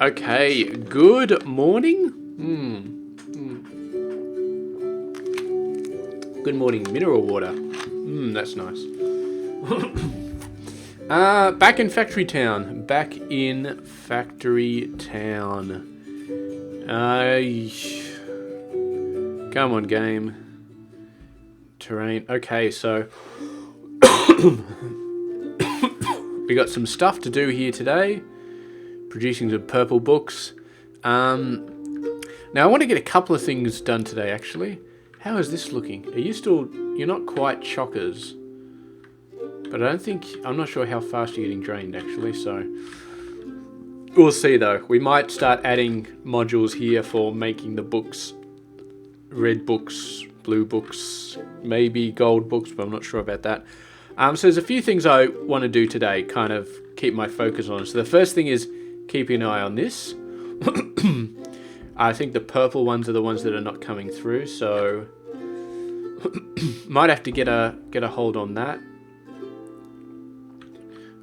Okay, good morning. Good morning, mineral water. That's nice. Back in Factory Town. Back in Factory Town. Come on, game. Terrain. Okay, so we got some stuff to do here today. Producing some purple books. Now I want to get a couple of things done today, actually. How is this looking? Are you still... You're not quite chockers. But I'm not sure how fast you're getting drained, actually, so... We'll see, though. We might start adding modules here for making the books. Red books, blue books, maybe gold books, but I'm not sure about that. So there's a few things I want to do today, kind of keep my focus on. So the first thing is keeping an eye on this. I think the purple ones are the ones that are not coming through, so might have to get a hold on that.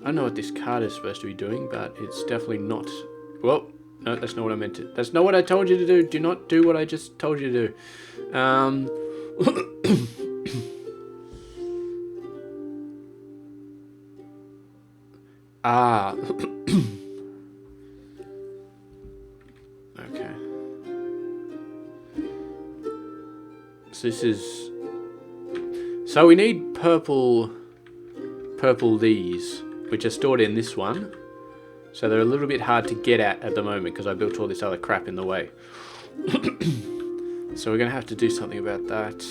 I don't know what this card is supposed to be doing, but it's definitely not. Well, no, that's not what I meant to. That's not what I told you to do. Do not do what I just told you to do. Okay. So this is... So we need purple these, which are stored in this one. So they're a little bit hard to get at the moment because I built all this other crap in the way. So we're going to have to do something about that.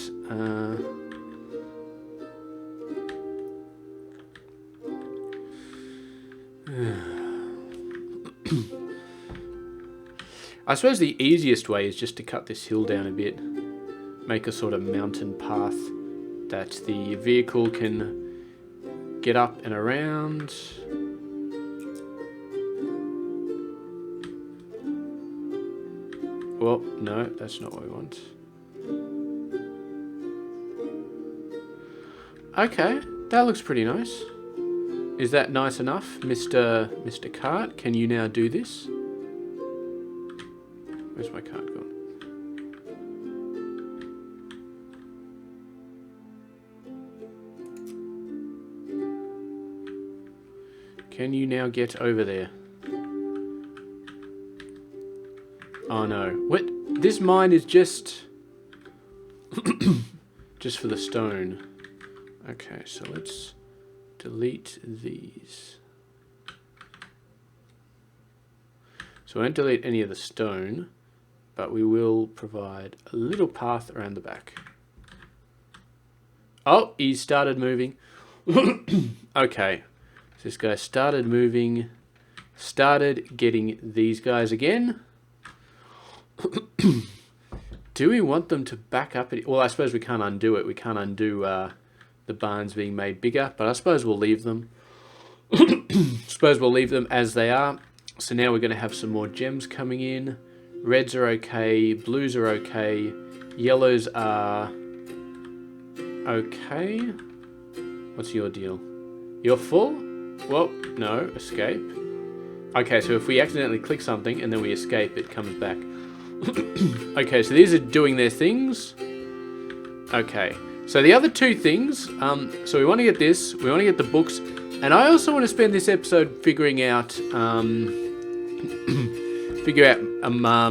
I suppose the easiest way is just to cut this hill down a bit. Make a sort of mountain path that the vehicle can get up and around. Well, no, that's not what we want. Okay, that looks pretty nice. Is that nice enough, Mr. Cart? Can you now do this? Where's my cart gone? Can you now get over there? Oh no. What? This mine is just... just for the stone. Okay, so let's delete these. So I won't delete any of the stone, but we will provide a little path around the back. Oh, he started moving. Okay. So this guy started moving. Started getting these guys again. Do we want them to back up? Well, I suppose we can't undo it. We can't undo the barns being made bigger, but I suppose we'll leave them. Suppose we'll leave them as they are. So now we're going to have some more gems coming in. Reds are okay. Blues are okay. Yellows are okay. What's your deal? You're full? Well, no. Escape. Okay, so if we accidentally click something and then we escape, it comes back. Okay, so these are doing their things. Okay, so the other two things, so we want to get this, we want to get the books, and I also want to spend this episode figuring out,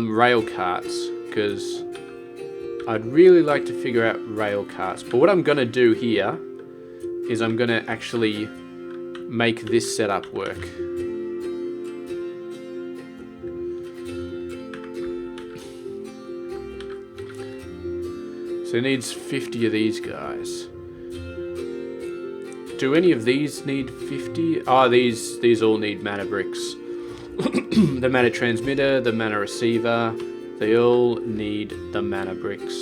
rail carts, because I'd really like to figure out rail carts. But what I'm going to do here is I'm going to actually make this setup work. So it needs 50 of these guys. Do any of these need 50? Oh, these all need Manor Bricks. The Manor Transmitter, the Manor Receiver, they all need the Manor Bricks.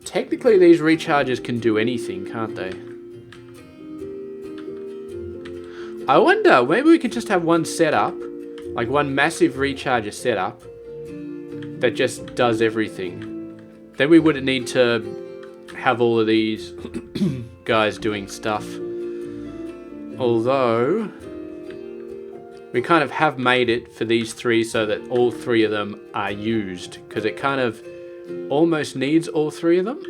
Technically these recharges can do anything, can't they? I wonder, maybe we could just have one setup, like one massive recharger setup that just does everything. Then we wouldn't need to have all of these guys doing stuff. Although we kind of have made it for these three so that all three of them are used, because it kind of almost needs all three of them.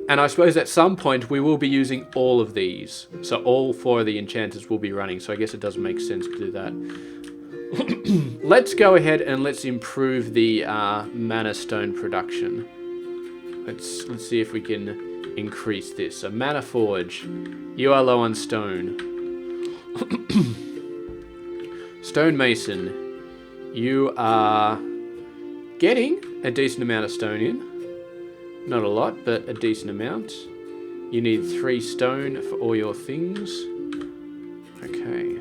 And I suppose at some point we will be using all of these, so all four of the enchanters will be running, so I guess it does make sense to do that. Let's go ahead and let's improve the mana stone production. Let's see if we can increase this. So Mana Forge, you are low on stone. Stonemason, you are getting a decent amount of stone in. Not a lot, but a decent amount. You need 3 stone for all your things. Okay.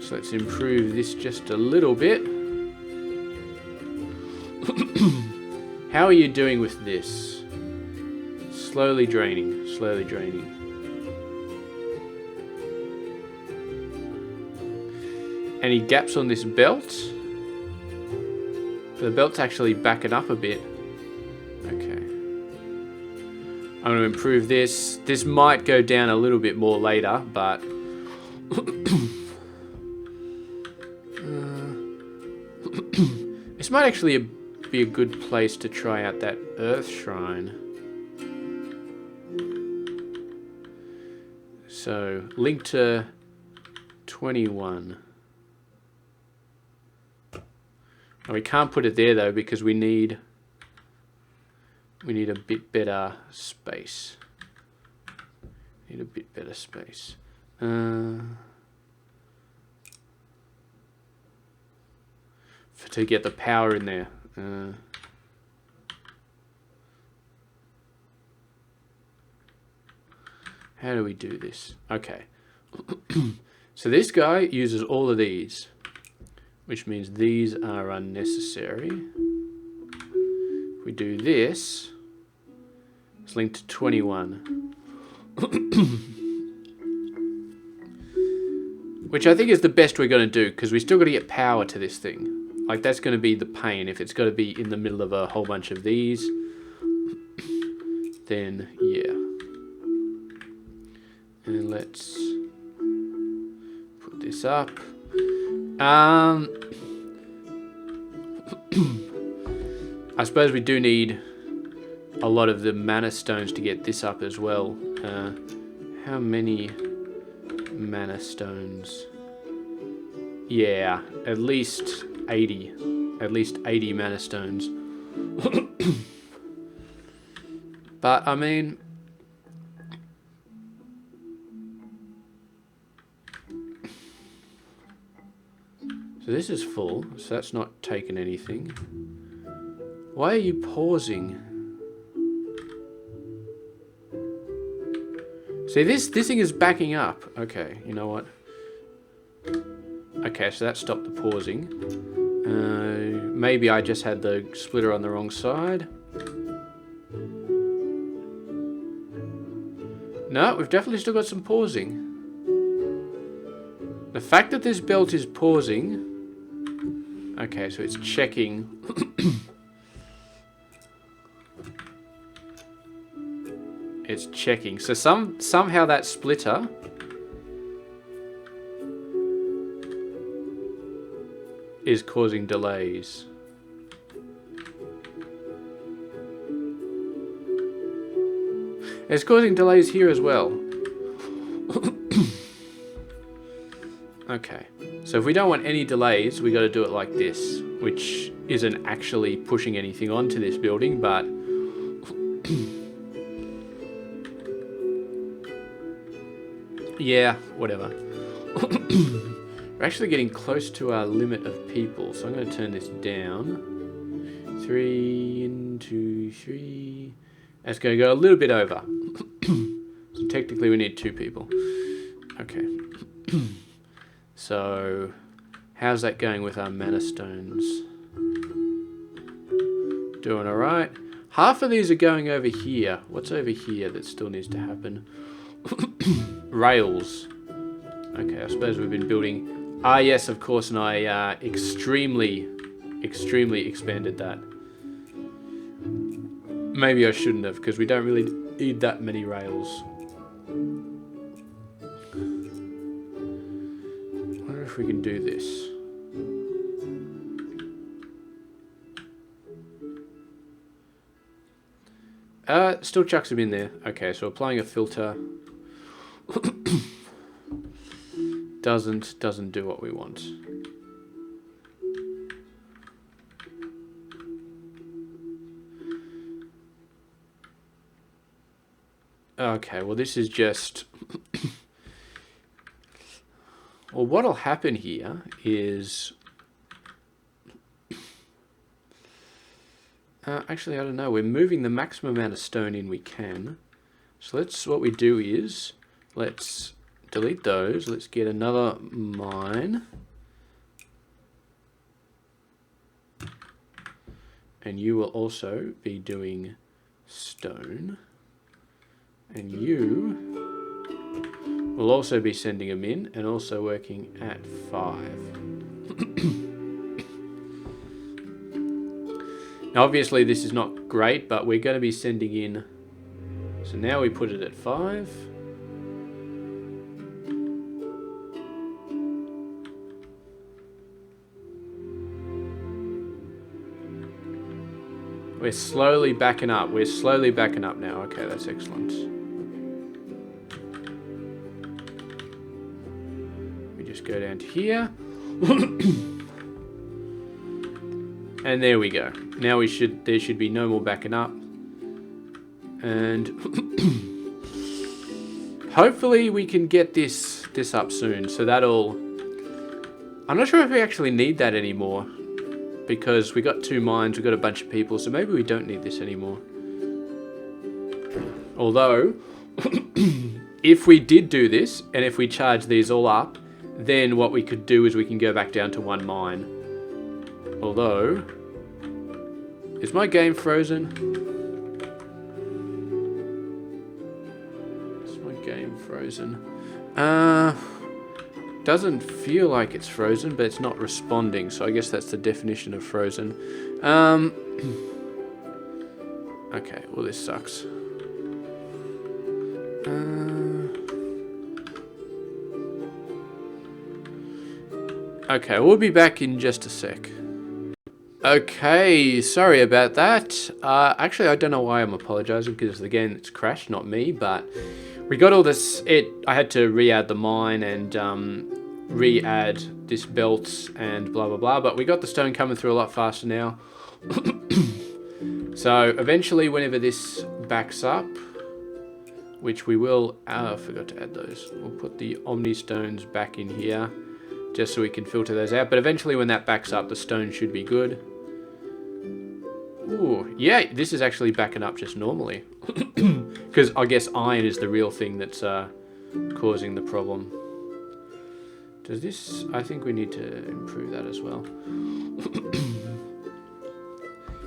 So let's improve this just a little bit. How are you doing with this? Slowly draining, slowly draining. Any gaps on this belt? The belt's actually backing up a bit. Okay. I'm going to improve this. This might go down a little bit more later, but... this might actually be a good place to try out that Earth Shrine. So, link to 21. Oh, we can't put it there though because we need a bit better space. Need a bit better space. To get the power in there. How do we do this? Okay. So this guy uses all of these, which means these are unnecessary. If we do this, it's linked to 21. Which I think is the best we're going to do, because we still got to get power to this thing. Like, that's going to be the pain. If it's got to be in the middle of a whole bunch of these, then yeah. And let's put this up. I suppose we do need a lot of the mana stones to get this up as well. How many mana stones? Yeah, at least 80. At least 80 mana stones. But, I mean... so this is full, so that's not taking anything. Why are you pausing? See, this thing is backing up. Okay, you know what? Okay, so that stopped the pausing. Maybe I just had the splitter on the wrong side. No, we've definitely still got some pausing. The fact that this belt is pausing... okay, so it's checking... it's checking. So somehow that splitter... is causing delays. It's causing delays here as well. Okay, so if we don't want any delays, we got to do it like this, which isn't actually pushing anything onto this building, but yeah, whatever. We're actually getting close to our limit of people, so I'm going to turn this down. 3 into 3. That's going to go a little bit over. So technically we need 2 people. Okay. So, how's that going with our mana stones? Doing alright. Half of these are going over here. What's over here that still needs to happen? Rails. Okay, I suppose we've been building... ah, yes, of course, and I extremely expanded that. Maybe I shouldn't have, because we don't really need that many rails. I wonder if we can do this. Still chucks them in there. Okay, so applying a filter doesn't do what we want. Okay, well this is just... Well, what'll happen here is... actually, I don't know. We're moving the maximum amount of stone in we can. So what we do is, let's delete those. Let's get another mine. And you will also be doing stone. And you will also be sending them in and also working at 5. Now obviously this is not great, but we're going to be sending in... So now we put it at 5. We're slowly backing up. We're slowly backing up now. Okay, that's excellent. We just go down to here. And there we go. Now there should be no more backing up. And hopefully we can get this up soon. So that'll... I'm not sure if we actually need that anymore. Because we got 2 mines, we got a bunch of people, so maybe we don't need this anymore. Although, if we did do this, and if we charge these all up, then what we could do is we can go back down to 1 mine. Although, is my game frozen? Is my game frozen? Doesn't feel like it's frozen, but it's not responding, so I guess that's the definition of frozen. Okay, well this sucks. Okay, we'll be back in just a sec. Okay, sorry about that. Actually, I don't know why I'm apologizing, because again, it's crashed, not me, but we got all this. I had to re-add the mine and re-add this belt and blah, blah, blah, but we got the stone coming through a lot faster now. So eventually, whenever this backs up, which we will, I forgot to add those. We'll put the Omni stones back in here, just so we can filter those out. But eventually when that backs up, the stone should be good. Ooh, yeah, this is actually backing up just normally. Because I guess iron is the real thing that's causing the problem. Does this... I think we need to improve that as well.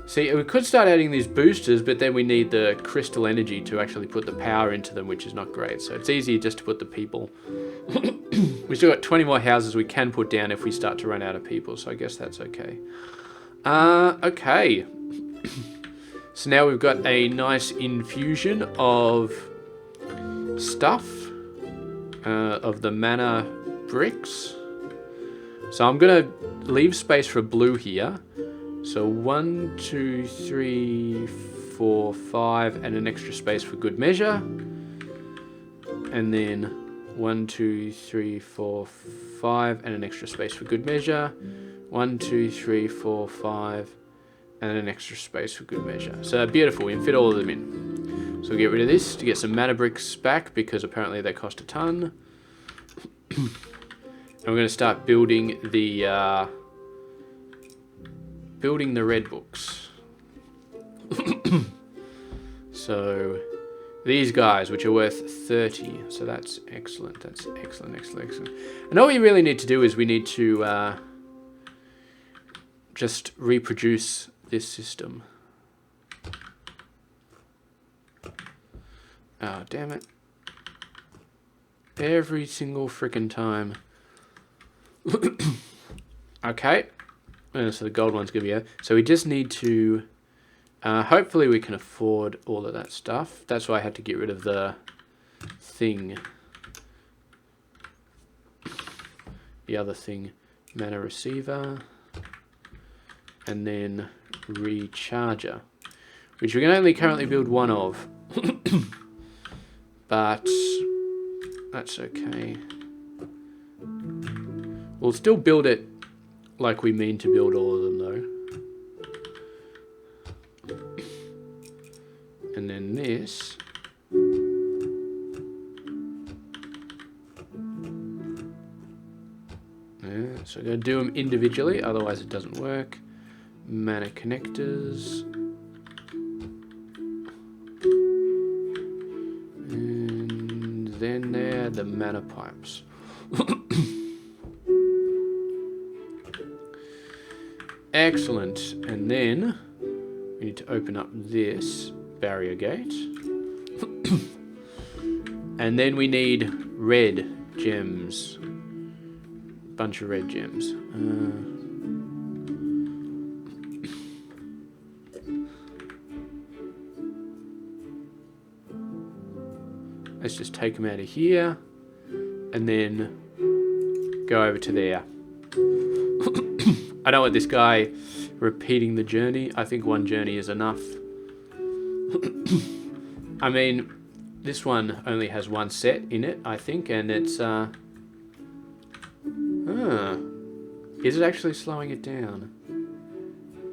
See, we could start adding these boosters, but then we need the crystal energy to actually put the power into them, which is not great. So it's easier just to put the people. We still got 20 more houses we can put down if we start to run out of people, so I guess that's okay. Okay. So now we've got a nice infusion of stuff, of the Manor Bricks. So I'm going to leave space for blue here. So 1, 2, 3, 4, 5, and an extra space for good measure. And then 1, 2, 3, 4, 5, and an extra space for good measure. 1, 2, 3, 4, 5, and an extra space for good measure. So beautiful, we can fit all of them in. So we'll get rid of this to get some Manor Bricks back, because apparently they cost a ton. And we're going to start building the red books. So these guys, which are worth 30, so that's excellent. That's excellent, excellent, excellent. And all we really need to do is we need to just reproduce this system. Oh, damn it. Every single frickin' time. Okay. So the gold one's going to be out. So we just need to Hopefully we can afford all of that stuff. That's why I had to get rid of the thing. The other thing. Mana receiver. And then recharger. Which we can only currently build one of. But that's okay. We'll still build it like we mean to build all of them though. And then this. Yeah, so I'm going to do them individually, otherwise it doesn't work. Mana connectors. And then there are the mana pipes. Excellent. And then we need to open up this barrier gate. And then we need red gems. Bunch of red gems. Let's just take them out of here and then go over to there. I don't want this guy repeating the journey. I think one journey is enough. I mean, this one only has one set in it, I think, and it's is it actually slowing it down?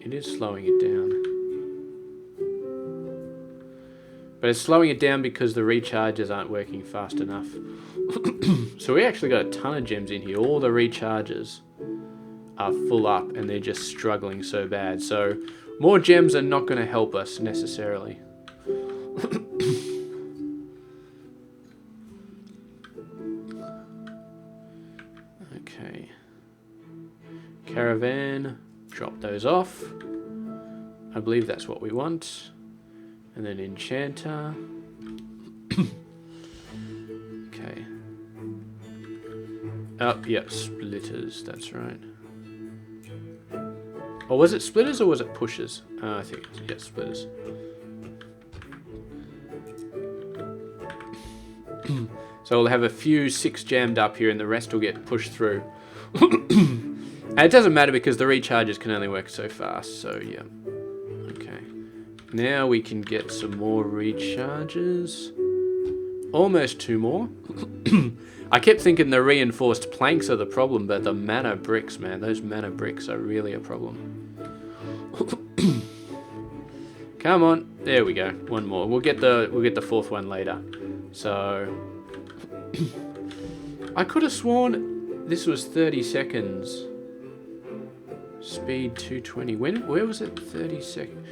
It is slowing it down. But it's slowing it down because the recharges aren't working fast enough. So we actually got a ton of gems in here. All the recharges are full up and they're just struggling so bad. So more gems are not going to help us necessarily. Okay. Caravan, drop those off. I believe that's what we want. And then enchanter. Okay. Oh, yeah, splitters, that's right. Or was it splitters or was it pushers? I think it's, yeah, splitters. So we'll have a few 6 jammed up here and the rest will get pushed through. And it doesn't matter because the recharges can only work so fast, so yeah. Okay. Now we can get some more recharges. Almost 2 more. I kept thinking the reinforced planks are the problem, but the mana bricks, man, those mana bricks are really a problem. Come on, there we go. One more. We'll get the 4th one later. So I could have sworn this was 30 seconds. Speed 220. Where was it? 30 seconds.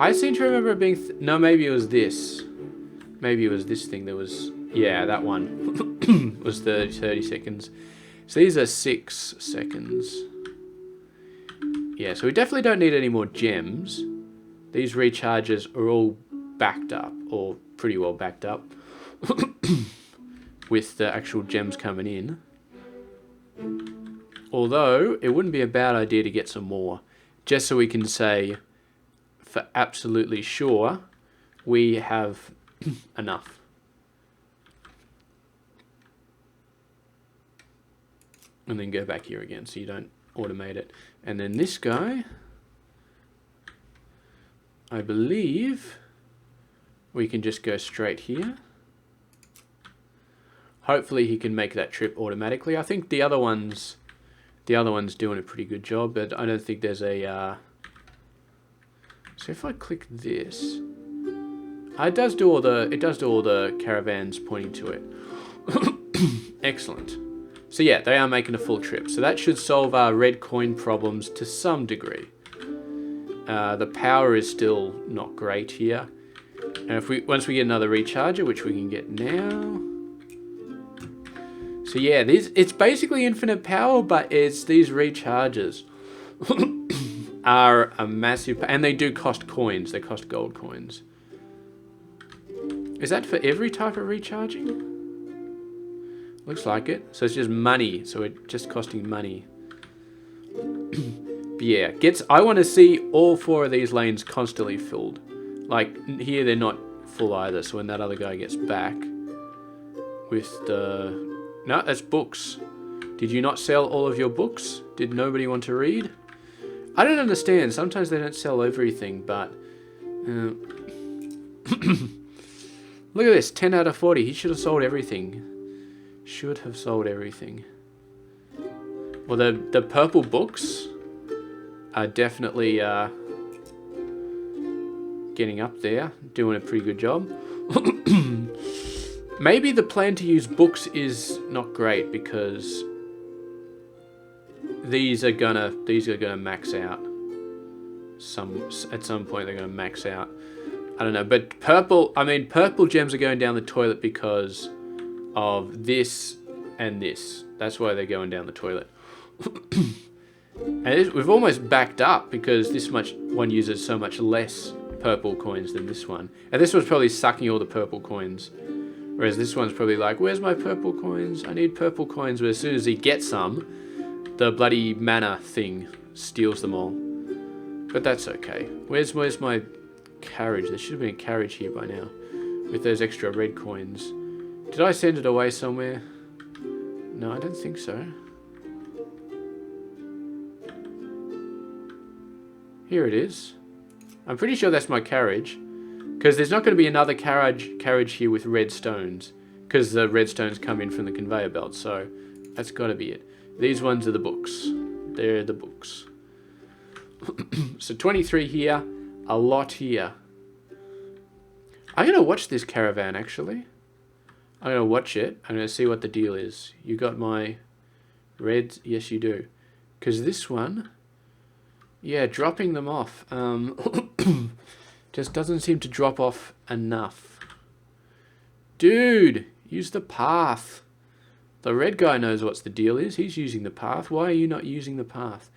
I seem to remember it being no, maybe it was this. Maybe it was this thing that was, yeah, that one was 30 seconds. So these are 6 seconds. Yeah, so we definitely don't need any more gems. These recharges are all backed up, or pretty well backed up, with the actual gems coming in. Although, it wouldn't be a bad idea to get some more, just so we can say, for absolutely sure, we have enough. And then go back here again, so you don't automate it. And then this guy, I believe we can just go straight here. Hopefully he can make that trip automatically. I think the other one's doing a pretty good job, but I don't think there's a so if I click this, it does do all the caravans pointing to it. Excellent. So yeah, they are making a full trip. So that should solve our red coin problems to some degree. The power is still not great here. And once we get another recharger, which we can get now. So yeah, it's basically infinite power, but it's these recharges are a massive, and they do cost coins. They cost gold coins. Is that for every type of recharging? Looks like it. So it's just money. So it's just costing money. But yeah, I want to see all 4 of these lanes constantly filled. Like, here they're not full either, so when that other guy gets back with the... No, that's books. Did you not sell all of your books? Did nobody want to read? I don't understand. Sometimes they don't sell everything, but... Look at this, 10 out of 40. He should have sold everything. Should have sold everything. Well, the purple books are definitely getting up there, doing a pretty good job. Maybe the plan to use books is not great because these are gonna max out. At some point they're gonna max out. I don't know, but purple gems are going down the toilet because of this and this. That's why they're going down the toilet. And we've almost backed up because this one uses so much less purple coins than this one. And this one's probably sucking all the purple coins. Whereas this one's probably like, where's my purple coins? I need purple coins. But as soon as he gets some, the bloody mana thing steals them all. But that's okay. Where's my carriage? There should have been a carriage here by now. With those extra red coins. Did I send it away somewhere? No, I don't think so. Here it is. I'm pretty sure that's my carriage. Because there's not going to be another carriage here with red stones. Because the red stones come in from the conveyor belt. So that's got to be it. These ones are the books. They're the books. So 23 here. A lot here. I'm going to watch this caravan actually. I'm going to watch it. I'm going to see what the deal is. You got my reds? Yes, you do. Because this one... Yeah, dropping them off. Just doesn't seem to drop off enough. Dude, use the path. The red guy knows what's the deal is. He's using the path. Why are you not using the path?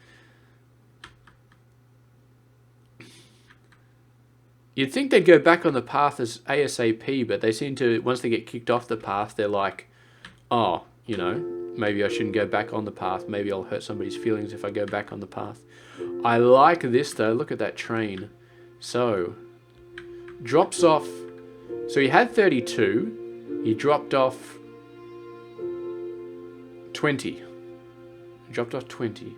You'd think they'd go back on the path as ASAP, but they seem to, once they get kicked off the path, they're like, oh, you know, maybe I shouldn't go back on the path. Maybe I'll hurt somebody's feelings if I go back on the path. I like this though. Look at that train. So, drops off. So he had 32. He dropped off 20. He dropped off 20.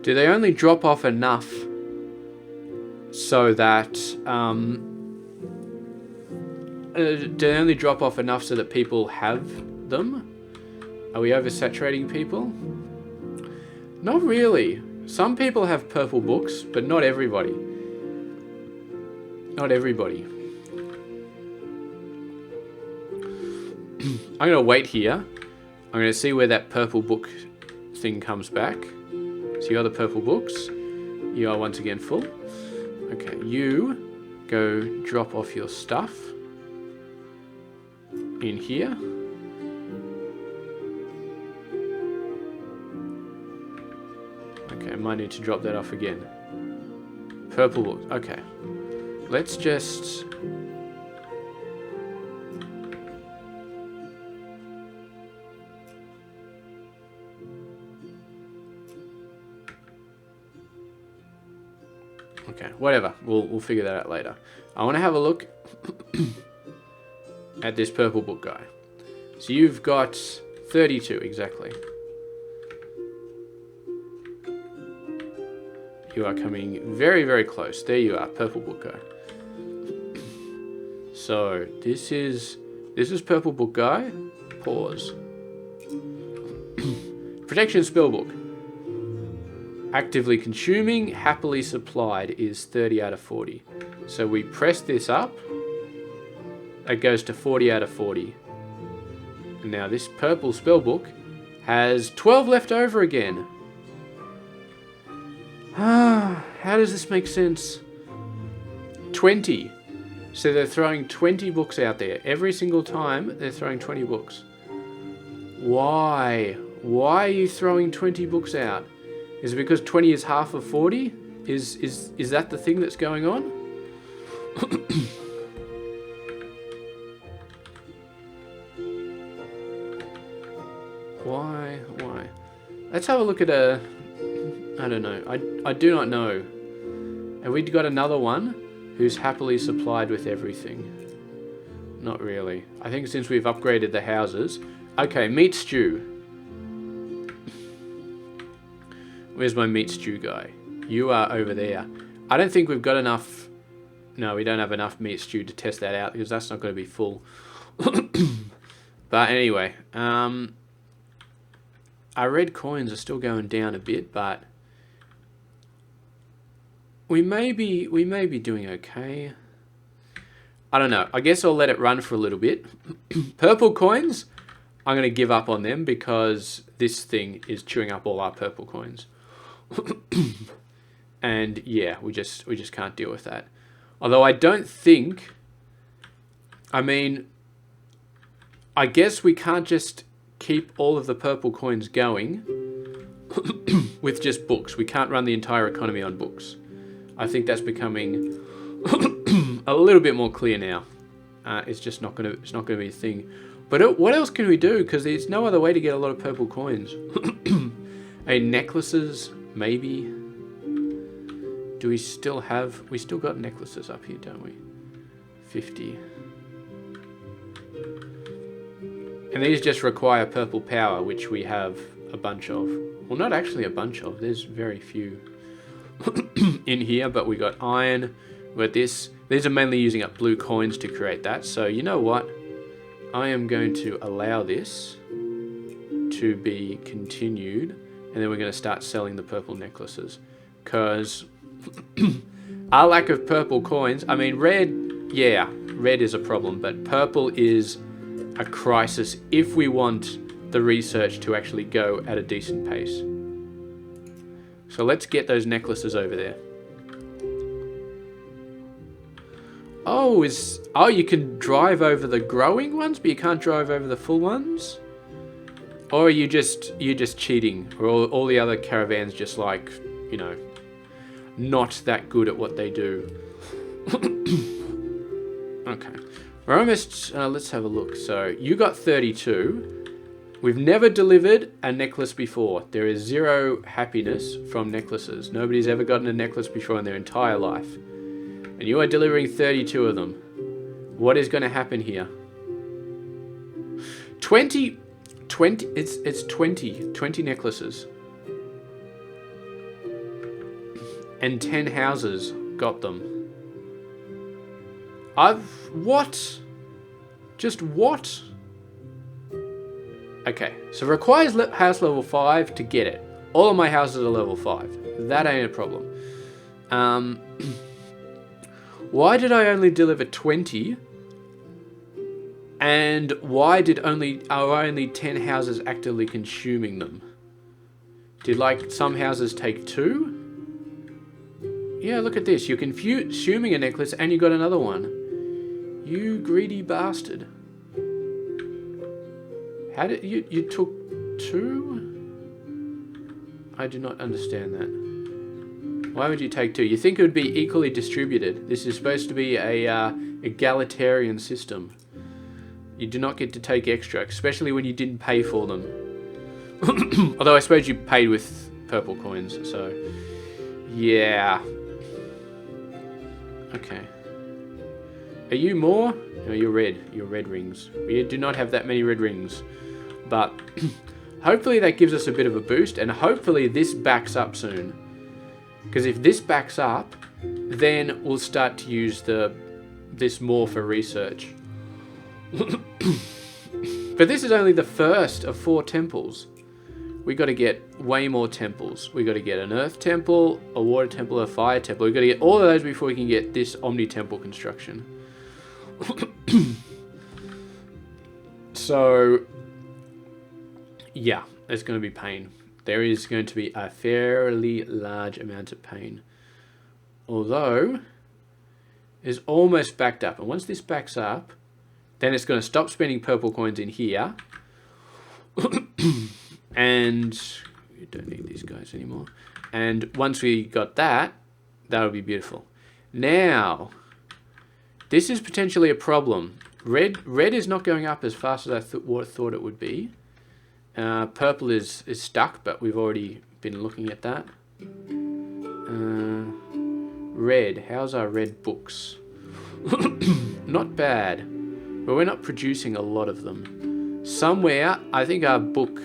Do they only drop off enough so that do they only drop off enough so that people have them? Are we oversaturating people? Not really. Some people have purple books, but not everybody. Not everybody. I'm going to wait here. I'm going to see where that purple book thing comes back. So you are the purple books. You are once again full. Okay, you go drop off your stuff in here. Okay, I might need to drop that off again. Purple books. Okay. Let's just... Okay, whatever. We'll figure that out later. I want to have a look at this purple book guy. So you've got 32, exactly. You are coming very, very close. There you are, purple book guy. So this is purple book guy. Pause. Protection spellbook. Actively consuming, happily supplied is 30 out of 40. So we press this up. It goes to 40 out of 40. And now this purple spellbook has 12 left over again. How does this make sense? 20. So they're throwing 20 books out there. Every single time they're throwing 20 books. Why? Why are you throwing 20 books out? Is it because 20 is half of 40? Is that the thing that's going on? Why? Let's have a look at a... I don't know. I do not know. Have we got another one who's happily supplied with everything? Not really. I think since we've upgraded the houses... Okay, meat stew. Where's my meat stew guy? You are over there. I don't think we've got enough... No, we don't have enough meat stew to test that out because that's not going to be full. But anyway, our red coins are still going down a bit, but we may be doing okay. I don't know. I guess I'll let it run for a little bit. Purple coins, I'm going to give up on them because this thing is chewing up all our purple coins. And yeah, we just can't deal with that. Although I don't think, I mean, I guess we can't just keep all of the purple coins going with just books. We can't run the entire economy on books. I think that's becoming a little bit more clear now. It's just not gonna be a thing. But what else can we do? Because there's no other way to get a lot of purple coins. Hey, necklaces, maybe. Do we still have... We still got necklaces up here, don't we? 50. And these just require purple power, which we have a bunch of. Well, not actually a bunch of. There's very few in here, but we got iron. We got this. These are mainly using up blue coins to create that. So you know what? I am going to allow this to be continued. And then we're going to start selling the purple necklaces. Because our lack of purple coins... I mean, red... Yeah, red is a problem. But purple is a crisis if we want the research to actually go at a decent pace. So let's get those necklaces over there. Oh, you can drive over the growing ones, but you can't drive over the full ones? Or are you're just cheating? Or all the other caravans just like, you know, not that good at what they do? Okay. We're almost, let's have a look. So, you got 32. We've never delivered a necklace before. There is 0 happiness from necklaces. Nobody's ever gotten a necklace before in their entire life. And you are delivering 32 of them. What is going to happen here? 20, it's 20 necklaces. And 10 houses got them. What? Just what? Okay, so requires house level 5 to get it. All of my houses are level 5. That ain't a problem. Why did I only deliver 20? And why are only 10 houses actively consuming them? Did like some houses take 2? Yeah, look at this. You're consuming a necklace and you got another one. You greedy bastard. How did you took 2? I do not understand that. Why would you take 2? You think it would be equally distributed. This is supposed to be a egalitarian system. You do not get to take extra, especially when you didn't pay for them. Although I suppose you paid with purple coins, so yeah. Okay. Are you more? No, you're red. You're red rings. We do not have that many red rings. But hopefully that gives us a bit of a boost, and hopefully this backs up soon. Because if this backs up, then we'll start to use this more for research. But this is only the first of 4 temples. We got to get way more temples. We got to get an earth temple, a water temple, a fire temple. We got to get all of those before we can get this omni temple construction. So, yeah, there's going to be pain. There is going to be a fairly large amount of pain. Although, it's almost backed up. And once this backs up, then it's going to stop spending purple coins in here. And we don't need these guys anymore. And once we got that, that'll be beautiful. Now, this is potentially a problem. Red is not going up as fast as I thought it would be. Purple is stuck, but we've already been looking at that. Red. How's our red books? Not bad, but we're not producing a lot of them. Somewhere, I think our book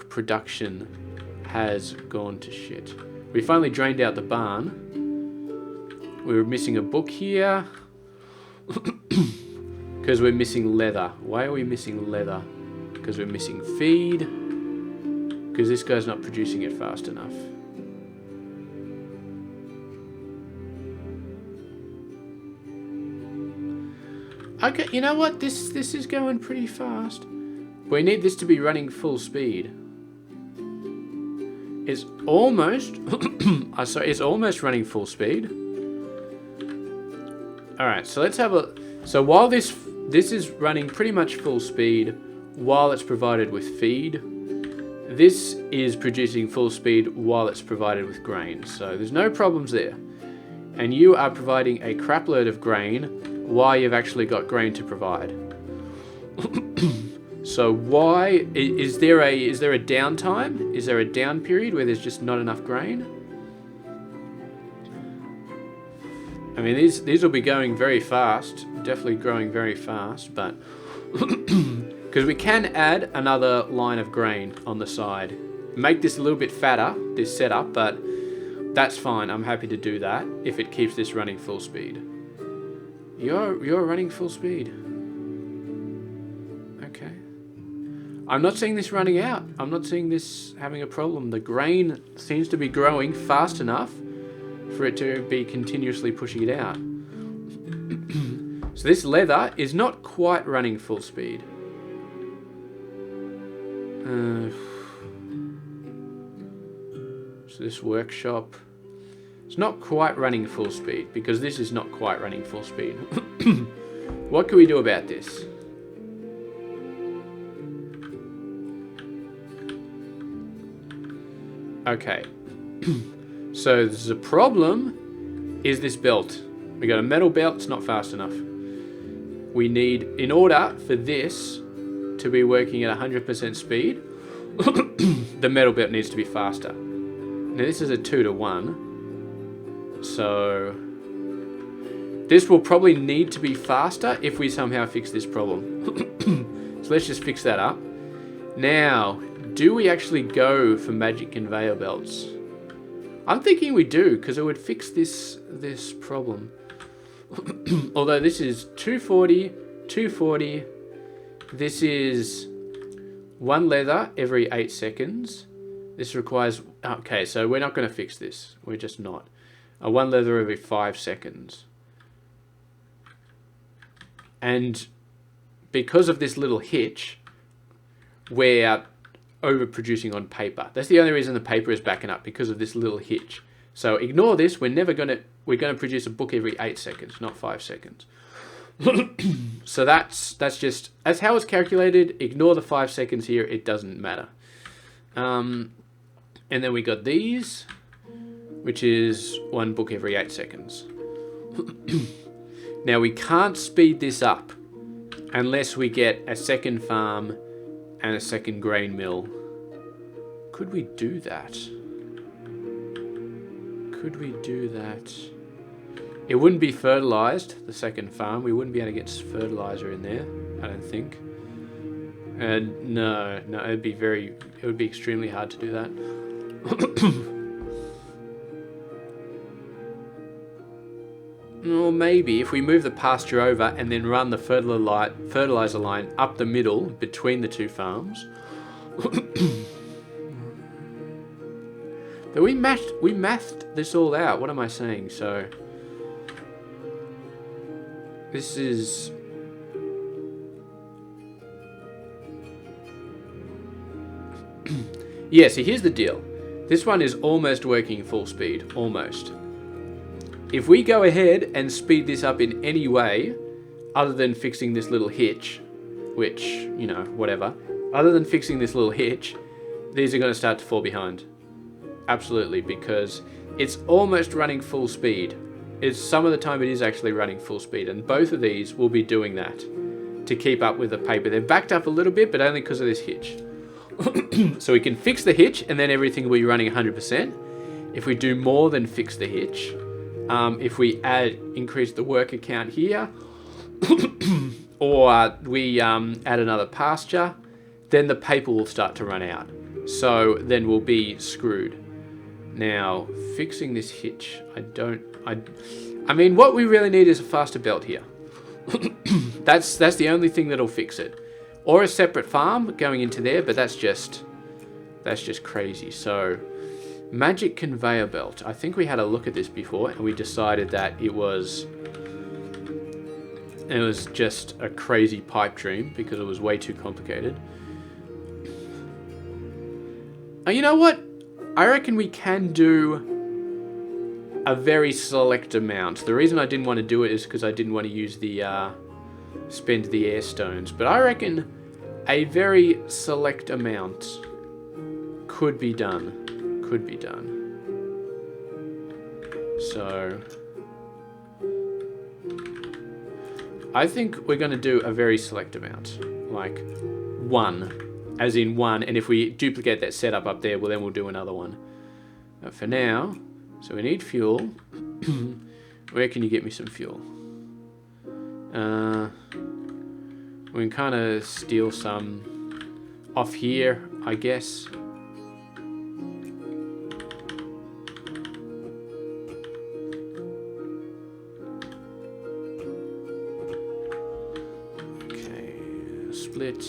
production has gone to shit. We finally drained out the barn. We were missing a book here. Because we're missing leather. Why are we missing leather? Because we're missing feed. Because this guy's not producing it fast enough. Okay, you know what? This is going pretty fast. We need this to be running full speed. It's almost... sorry, it's almost running full speed. Alright, so let's have a... So while this is running pretty much full speed, while it's provided with feed, this is producing full speed while it's provided with grain. So there's no problems there. And you are providing a crap load of grain while you've actually got grain to provide. So why is there a downtime? Is there a down period where there's just not enough grain? I mean, these will be going very fast, definitely growing very fast, but because we can add another line of grain on the side, make this a little bit fatter, this setup, but that's fine. I'm happy to do that if it keeps this running full speed. You're running full speed. Okay. I'm not seeing this running out. I'm not seeing this having a problem. The grain seems to be growing fast enough for it to be continuously pushing it out. So this leather is not quite running full speed. So this workshop, it's not quite running full speed because this is not quite running full speed. What can we do about this? Okay. So there's a problem, is this belt. We got a metal belt, it's not fast enough. We need, in order for this to be working at 100% speed, the metal belt needs to be faster. Now this is a 2-to-1, so this will probably need to be faster if we somehow fix this problem. So let's just fix that up. Now, do we actually go for magic conveyor belts? I'm thinking we do, because it would fix this problem. Although this is 240, 240. This is 1 leather every 8 seconds. This requires... Okay, so we're not going to fix this. We're just not. 1 leather every 5 seconds. And because of this little hitch, we're overproducing on paper. That's the only reason the paper is backing up, because of this little hitch. So ignore this. We're going to produce a book every 8 seconds, not 5 seconds. So that's how it's calculated. Ignore the 5 seconds here. It doesn't matter. And then we got these, which is 1 book every 8 seconds. Now we can't speed this up unless we get a second farm and a second grain mill. Could we do that? Could we do that? It wouldn't be fertilized, the second farm. We wouldn't be able to get fertilizer in there, I don't think. And no, it would be extremely hard to do that. Or maybe if we move the pasture over and then run the fertilizer line up the middle between the 2 farms. But we mathed this all out. What am I saying? So this is... Yeah, so here's the deal. This one is almost working full speed. Almost. If we go ahead and speed this up in any way, other than fixing this little hitch, which, you know, whatever. Other than fixing this little hitch, these are going to start to fall behind. Absolutely, because it's almost running full speed. Some of the time it is actually running full speed, and both of these will be doing that. To to keep up with the paper. They've backed up a little bit, but only because of this hitch. So we can fix the hitch, and then everything will be running 100%. If we do more than fix the hitch, if we increase the worker count here, or we add another pasture, then the paper will start to run out. So then we'll be screwed. Now, fixing this hitch, I mean, what we really need is a faster belt here. That's the only thing that'll fix it. Or a separate farm going into there, but that's just crazy. So, magic conveyor belt. I think we had a look at this before, and we decided that it was just a crazy pipe dream because it was way too complicated. You know what? I reckon we can do a very select amount. The reason I didn't want to do it is because I didn't want to use the spend the air stones. But I reckon a very select amount could be done. Could be done. So I think we're going to do a very select amount. Like 1. As in 1, and if we duplicate that setup up there, well then we'll do another one. But for now, so we need fuel. Where can you get me some fuel? We can kind of steal some off here, I guess. Okay, split.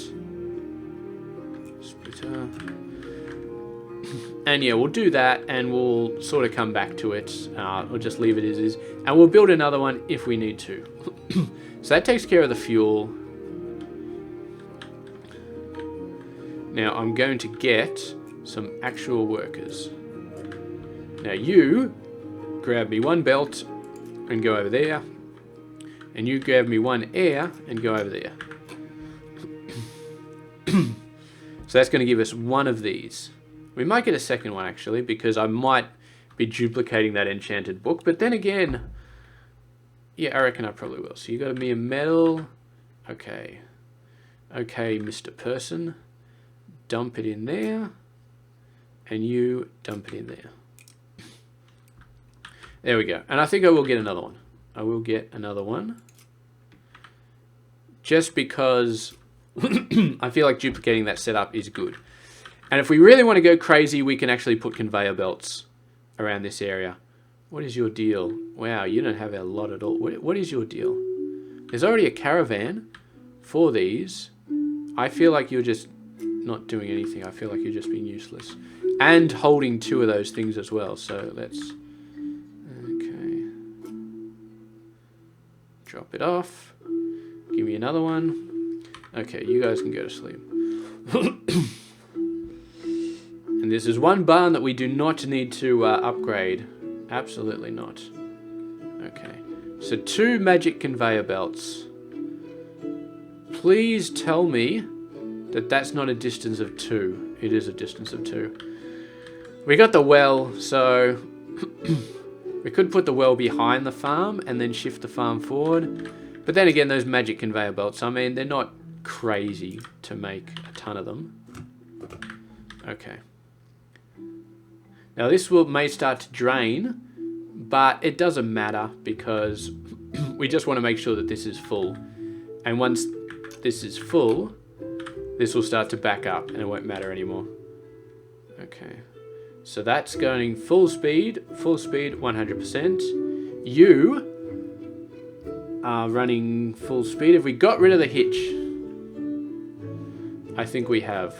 And yeah, we'll do that, and we'll sort of come back to it. We'll just leave it as is, and we'll build another one if we need to. So that takes care of the fuel. Now I'm going to get some actual workers. Now you grab me 1 belt and go over there, and you grab me 1 air and go over there. So that's going to give us 1 of these. We might get a second one, actually, because I might be duplicating that enchanted book. But then again, yeah, I reckon I probably will. So you got me a metal. Okay. Okay, Mr. Person. Dump it in there. And you dump it in there. There we go. And I think I will get another one. I will get another one. Just because I feel like duplicating that setup is good. And if we really want to go crazy, we can actually put conveyor belts around this area. What is your deal? Wow, you don't have a lot at all. What is your deal? There's already a caravan for these. I feel like you're just not doing anything. I feel like you're just being useless. And holding 2 of those things as well. So let's... Okay. Drop it off. Give me another one. Okay, you guys can go to sleep. And this is 1 barn that we do not need to upgrade. Absolutely not. Okay. So 2 magic conveyor belts. Please tell me that that's not a distance of 2. It is a distance of 2. We got the well, so we could put the well behind the farm and then shift the farm forward. But then again, those magic conveyor belts, I mean, they're not crazy to make a ton of them. Okay. Now this may start to drain, but it doesn't matter because we just want to make sure that this is full. And once this is full, this will start to back up and it won't matter anymore. Okay. So that's going full speed 100%. You are running full speed. Have we got rid of the hitch? I think we have.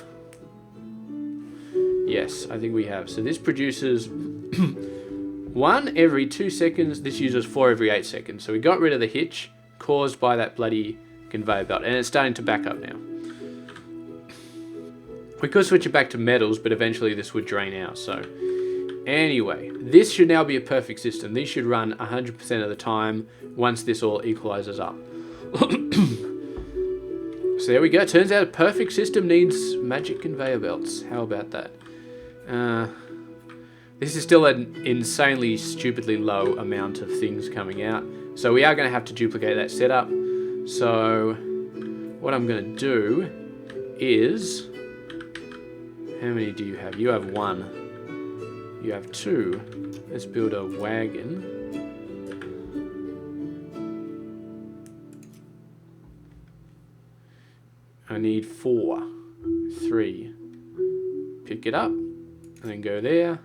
Yes, I think we have. So this produces 1 every 2 seconds. This uses 4 every 8 seconds. So we got rid of the hitch caused by that bloody conveyor belt. And it's starting to back up now. We could switch it back to metals, but eventually this would drain out. So anyway, this should now be a perfect system. These should run 100% of the time once this all equalizes up. So there we go. Turns out a perfect system needs magic conveyor belts. How about that? This is still an insanely, stupidly low amount of things coming out. So we are going to have to duplicate that setup. So what I'm going to do is... How many do you have? You have 1. You have 2. Let's build a wagon. I need 4. 3. Pick it up. And then go there.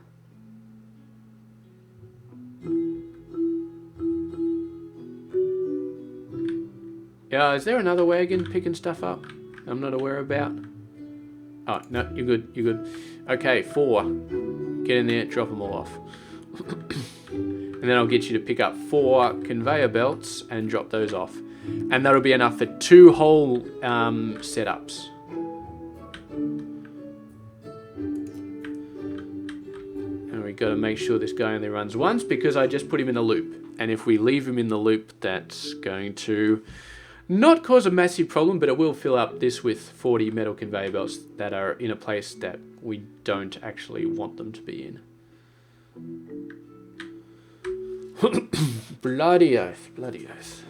Yeah, is there another wagon picking stuff up I'm not aware about? Oh, no, you're good, you're good. Okay, 4. Get in there, drop them all off. And then I'll get you to pick up 4 conveyor belts and drop those off. And that'll be enough for 2 whole setups. And we got to make sure this guy only runs once because I just put him in a loop. And if we leave him in the loop, that's going to not cause a massive problem, but it will fill up this with 40 metal conveyor belts that are in a place that we don't actually want them to be in. Bloody oath, bloody oath.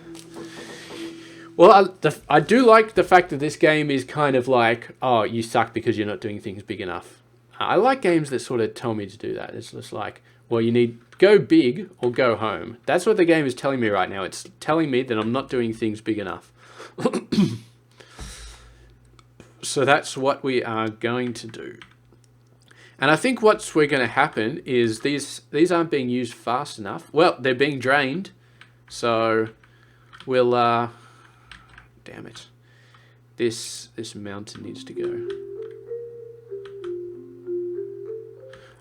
Well, I do like the fact that this game is kind of like, oh, you suck because you're not doing things big enough. I like games that sort of tell me to do that. It's just like, well, you need go big or go home. That's what the game is telling me right now. It's telling me that I'm not doing things big enough. So that's what we are going to do. And I think what's going to happen is these aren't being used fast enough. Well, they're being drained. So we'll damn it. This mountain needs to go.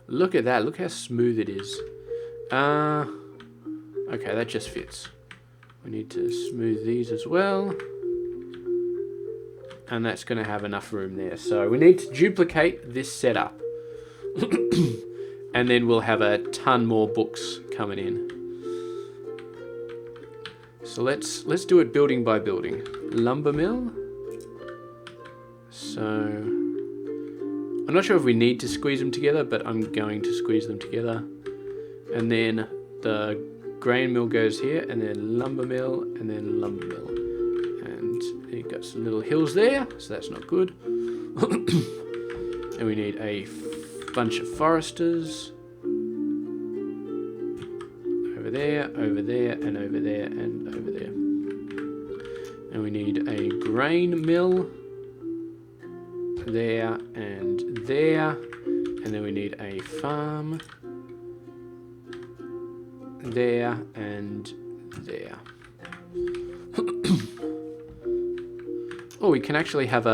Look at that. Look how smooth it is. Okay, that just fits. We need to smooth these as well. And that's going to have enough room there. So we need to duplicate this setup. And then we'll have a ton more books coming in. So let's do it building by building. Lumber mill. So I'm not sure if we need to squeeze them together, but I'm going to squeeze them together. And then the grain mill goes here, and then lumber mill, and then lumber mill. And you've got some little hills there, so that's not good. And we need a bunch of foresters. Over there, over there, and over there, and over there. And we need a grain mill. There and there. And then we need a farm. There and there. Oh, we can actually have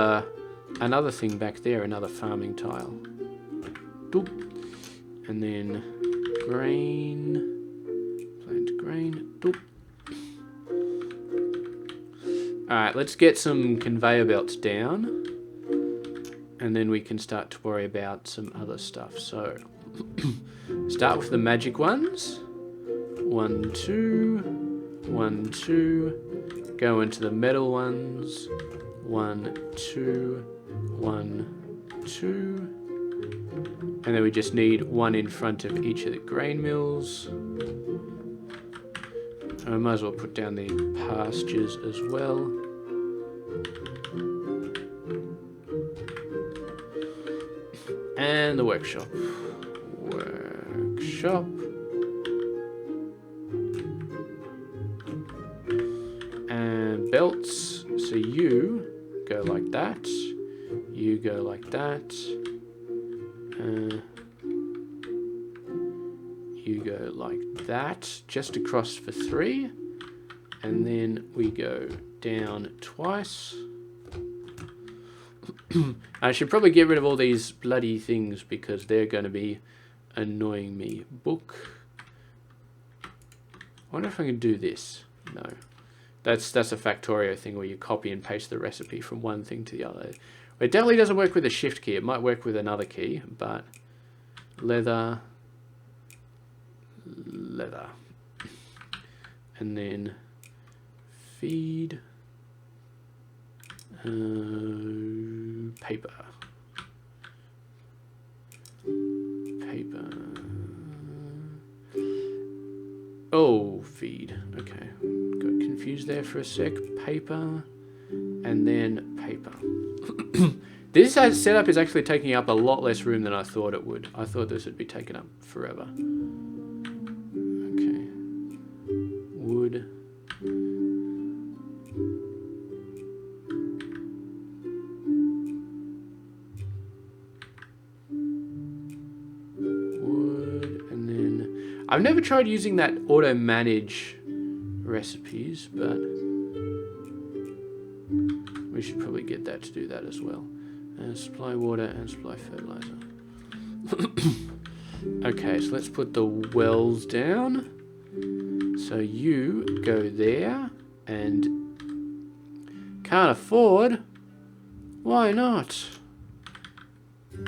another thing back there, another farming tile. Doop. And then grain, plant grain. Doop. Alright, let's get some conveyor belts down. And then we can start to worry about some other stuff. So, start with the magic ones. 1, 2, 1, 2. Go into the metal ones. 1, 2, 1, 2. And then we just need 1 in front of each of the grain mills. I might as well put down the pastures as well. And the workshop. Workshop. And belts. So you go like that. You go like that. You go like that. Just across for 3. And then we go down twice. I should probably get rid of all these bloody things because they're going to be annoying me. Book. I wonder if I can do this. No. That's a Factorio thing where you copy and paste the recipe from one thing to the other. It definitely doesn't work with a shift key. It might work with another key, but leather, leather. And then feed. Paper. Paper. Oh, feed. Okay. Got confused there for a sec. Paper. and then paper. This setup is actually taking up a lot less room than I thought it would. I thought this would be taken up forever. Okay. Wood. Wood, and then... I've never tried using that auto-manage recipes, but... we should probably get that to do that as well. Supply water and supply fertilizer. Okay, so let's put the wells down. So you go there, and can't afford? Why not?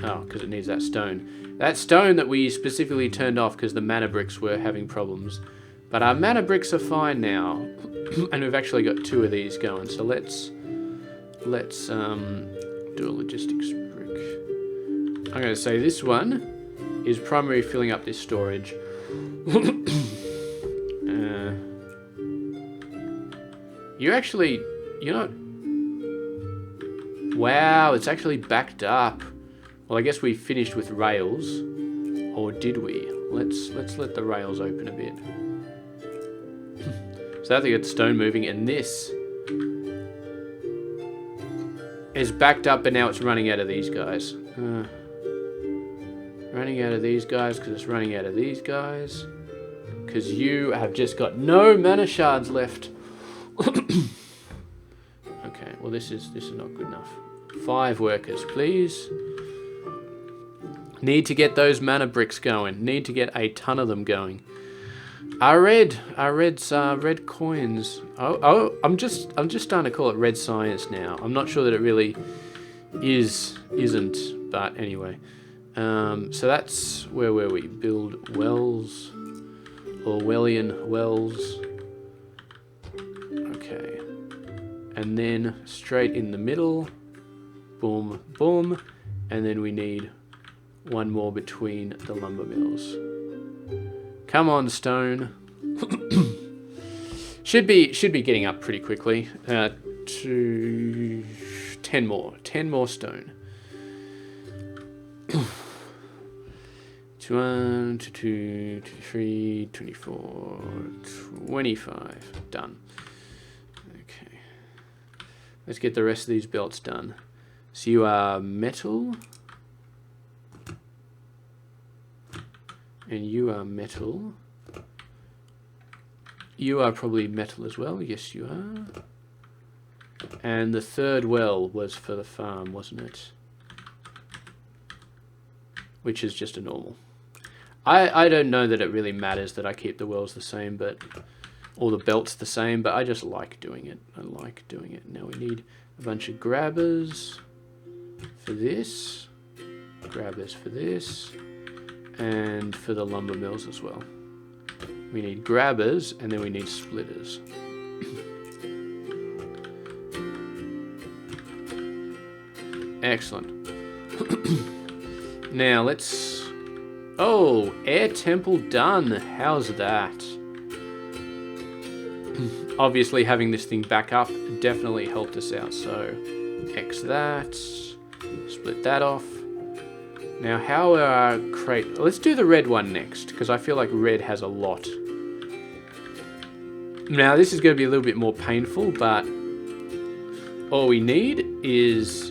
Oh, because it needs that stone. That stone that we specifically turned off because the Manor Bricks were having problems. But our Manor Bricks are fine now. And we've actually got 2 of these going, so let's do a logistics brick. I'm going to say this one is primarily filling up this storage. You're not... Wow, it's actually backed up. Well, I guess we finished with rails. Or did we? Let's let the rails open a bit. So I think it's stone moving, and this is backed up, but now it's running out of these guys. Running out of these guys because it's running out of these guys. Because you have just got no mana shards left. Okay, well this is not good enough. 5 workers, please. Need to get those mana bricks going. Need to get a ton of them going. Our red coins. Oh, I'm just starting to call it red science now. I'm not sure that it really isn't, but anyway. So that's where we build wells, Orwellian wells. Okay, and then straight in the middle, boom, boom, and then we need 1 more between the lumber mills. Come on, stone. should be getting up pretty quickly. To 10 more stone. 1, 2, 3, 24, 25. Done. Okay. Let's get the rest of these belts done. So you are metal. And you are metal. You are probably metal as well. Yes, you are. And the 3rd well was for the farm, wasn't it? Which is just a normal. I don't know that it really matters that I keep the wells the same, but or the belts the same, but I just like doing it. I like doing it. Now we need a bunch of grabbers for this. Grabbers for this. And for the lumber mills as well. We need grabbers, and then we need splitters. Excellent. Now let's... Oh, air temple done. How's that? Obviously having this thing back up definitely helped us out. So X that. Split that off. Now, how are our crate... Let's do the red one next, because I feel like red has a lot. Now, this is going to be a little bit more painful, but all we need is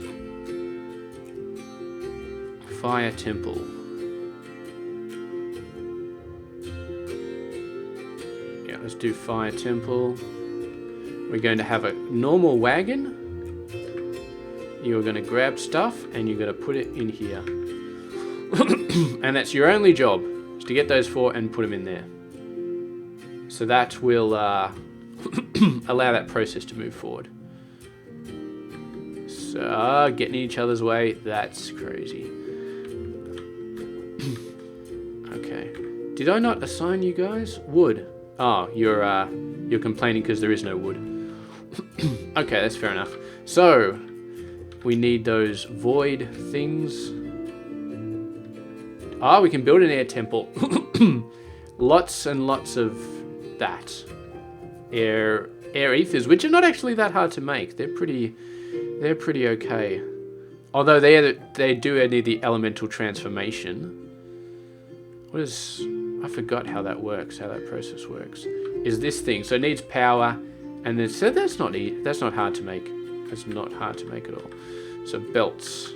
fire temple. Yeah, let's do fire temple. We're going to have a normal wagon. You're going to grab stuff, and you're going to put it in here. And that's your only job, is to get those 4 and put them in there. So that will allow that process to move forward. So, getting in each other's way, that's crazy. Okay. Did I not assign you guys? Wood. Oh, you're complaining because there is no wood. Okay, that's fair enough. So, we need those void things. Ah, we can build an air temple. Lots and lots of that. Air ethers, which are not actually that hard to make. They're pretty They're pretty okay. Although they do need the elemental transformation. What is... I forgot how that works, how that process works. Is this thing. So it needs power, and then... So that's not hard to make. That's not hard to make at all. So belts.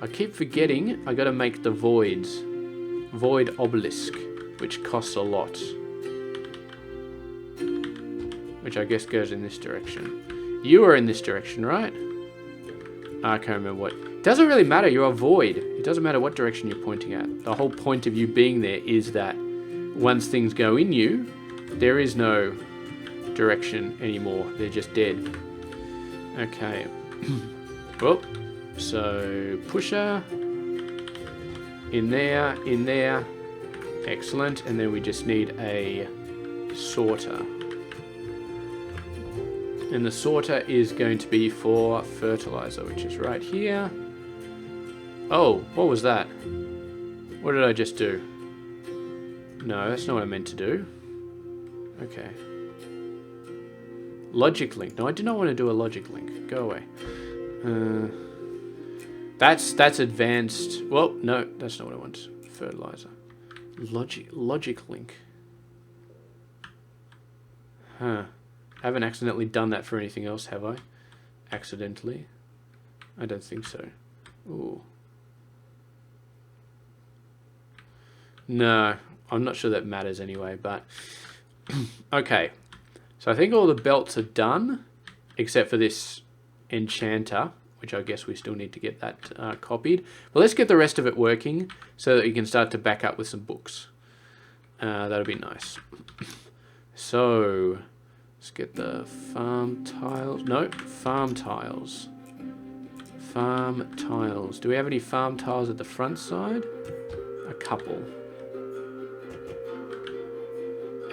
I keep forgetting I gotta make the voids. Void obelisk, which costs a lot. Which I guess goes in this direction. You are in this direction, right? I can't remember what. It doesn't really matter, you're a void. It doesn't matter what direction you're pointing at. The whole point of you being there is that once things go in you, there is no direction anymore. They're just dead. Okay. Well, so pusher. In there. Excellent. And then we just need a sorter. And the sorter is going to be for fertilizer, which is right here. Oh, what was that? What did I just do? No, that's not what I meant to do. Okay. Logic link. No, I do not want to do a logic link. Go away. That's advanced. Well, no, that's not what I want. Fertilizer. Logic link. Huh. I haven't accidentally done that for anything else, have I? Accidentally? I don't think so. Ooh. No, I'm not sure that matters anyway, but... Okay. So I think all the belts are done, except for this enchanter, which I guess we still need to get that copied. But let's get the rest of it working, so that you can start to back up with some books. That'll be nice. So... Let's get the farm tiles. No, farm tiles. Farm tiles. Do we have any farm tiles at the front side? A couple.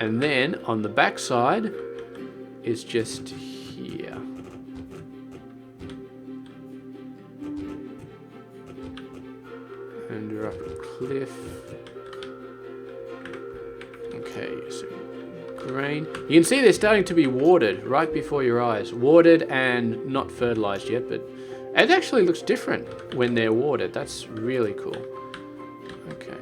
And then on the back side, it's just here. And we're up a cliff. Okay, so grain. You can see they're starting to be watered right before your eyes. Watered and not fertilized yet, but it actually looks different when they're watered. That's really cool. Okay.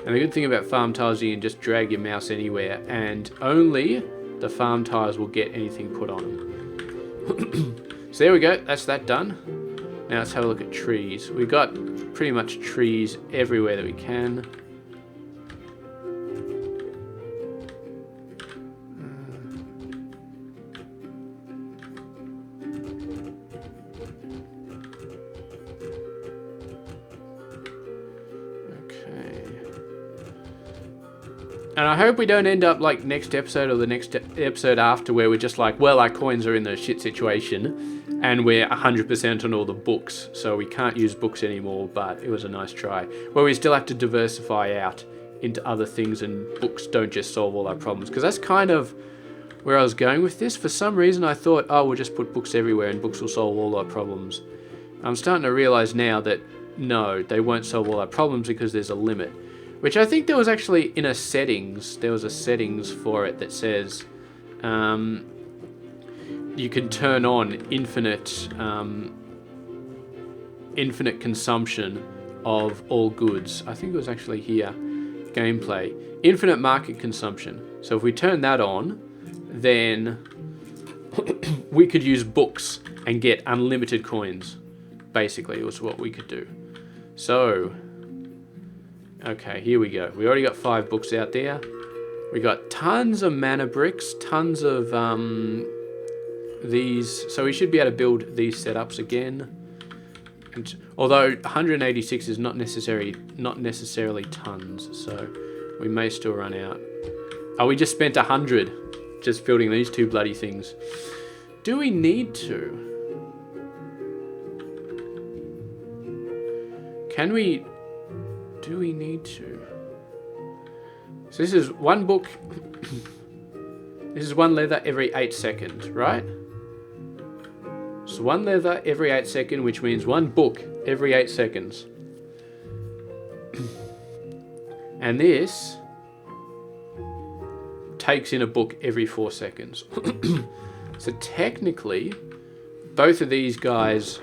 And the good thing about farm tiles is you can just drag your mouse anywhere and only the farm tiles will get anything put on them. So there we go. That's that done. Now let's have a look at trees. We've got pretty much trees everywhere that we can. And I hope we don't end up like next episode or the next episode after where we're just like, well, our coins are in a shit situation and we're 100% on all the books, so we can't use books anymore, but it was a nice try. Where we still have to diversify out into other things and books don't just solve all our problems. Because that's kind of where I was going with this. For some reason I thought, oh, we'll just put books everywhere and books will solve all our problems. I'm starting to realize now that no, they won't solve all our problems because there's a limit. Which I think there was actually in a settings, there was a settings for it that says you can turn on infinite consumption of all goods. I think it was actually here, gameplay. Infinite market consumption. So if we turn that on, then we could use books and get unlimited coins. Basically, was what we could do. So... Okay, here we go. We already got 5 books out there. We got tons of Manor Bricks, tons of these. So we should be able to build these setups again. And although 186 is not necessarily tons, so we may still run out. Oh, we just spent 100 just building these 2 bloody things. Do we need to? Can we? Do we need to? So this is 1 book. This is 1 leather every 8 seconds, right? So 1 leather every 8 seconds, which means 1 book every 8 seconds. And this takes in a book every 4 seconds. So technically, both of these guys,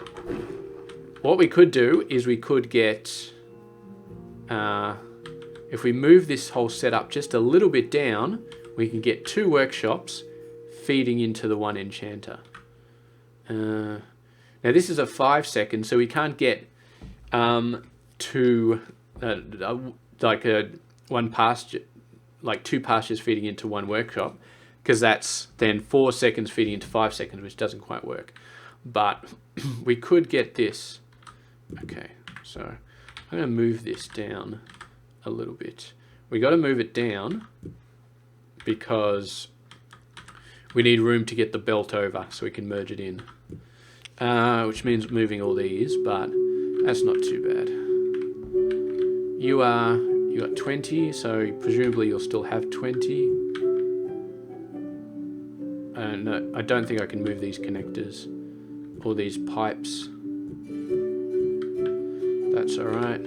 what we could do is we could get, if we move this whole setup just a little bit down, we can get 2 workshops feeding into the 1 enchanter. Now this is a 5 second, so we can't get 2 2 pastures feeding into 1 workshop, because that's then 4 seconds feeding into 5 seconds, which doesn't quite work. But we could get this. Okay, so I'm going to move this down a little bit. We got to move it down because we need room to get the belt over so we can merge it in. Which means moving all these, but that's not too bad. You got 20, so presumably you'll still have 20. No, I don't think I can move these connectors or these pipes. That's all right.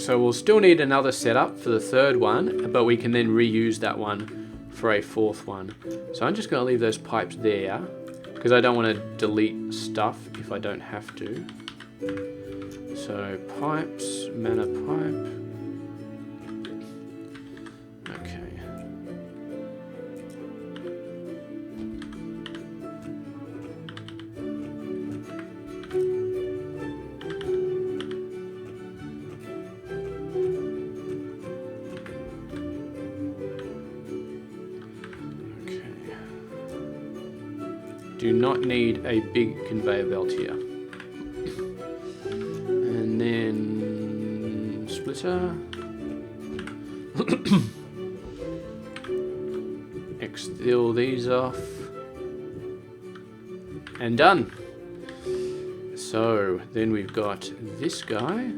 So we'll still need another setup for the 3rd one, but we can then reuse that one for a 4th one. So I'm just going to leave those pipes there because I don't want to delete stuff if I don't have to. So pipes, mana pipe. Okay. Do not need a big conveyor belt here. And then splitter. Extrude these off. And done. So then we've got this guy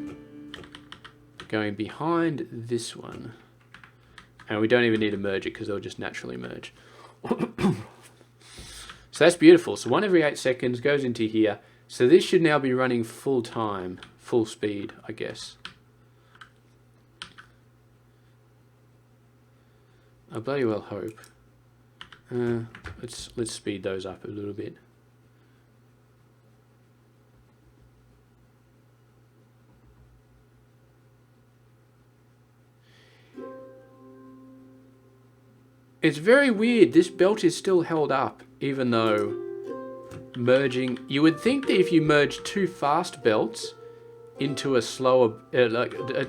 going behind this one. And we don't even need to merge it because they'll just naturally merge. So that's beautiful. So 1 every 8 seconds goes into here. So this should now be running full time, full speed, I guess. I bloody well hope. Let's speed those up a little bit. It's very weird. This belt is still held up, even though merging... You would think that if you merge 2 fast belts into a slower...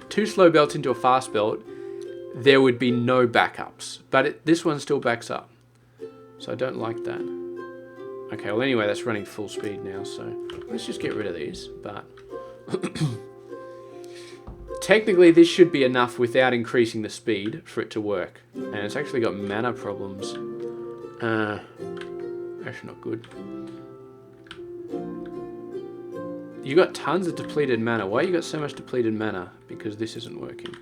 two slow belts into a fast belt, there would be no backups. But this one still backs up. So I don't like that. Okay, well anyway, that's running full speed now, so let's just get rid of these. But technically this should be enough without increasing the speed for it to work. And it's actually got mana problems. Actually not good. You got tons of depleted mana. Why you got so much depleted mana? Because this isn't working.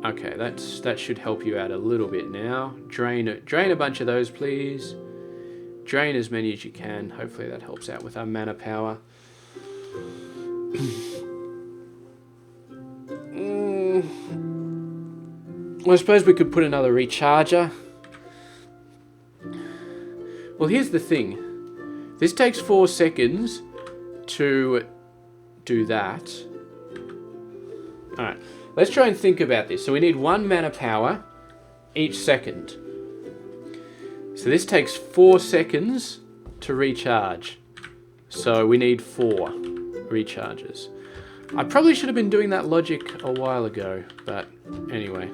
Okay, that should help you out a little bit now. Drain a bunch of those, please. Drain as many as you can. Hopefully that helps out with our mana power. I suppose we could put another recharger. Well, here's the thing. This takes 4 seconds to do that. Alright, let's try and think about this. So we need 1 mana power each second. So this takes 4 seconds to recharge. So we need 4 recharges. I probably should have been doing that logic a while ago, but anyway.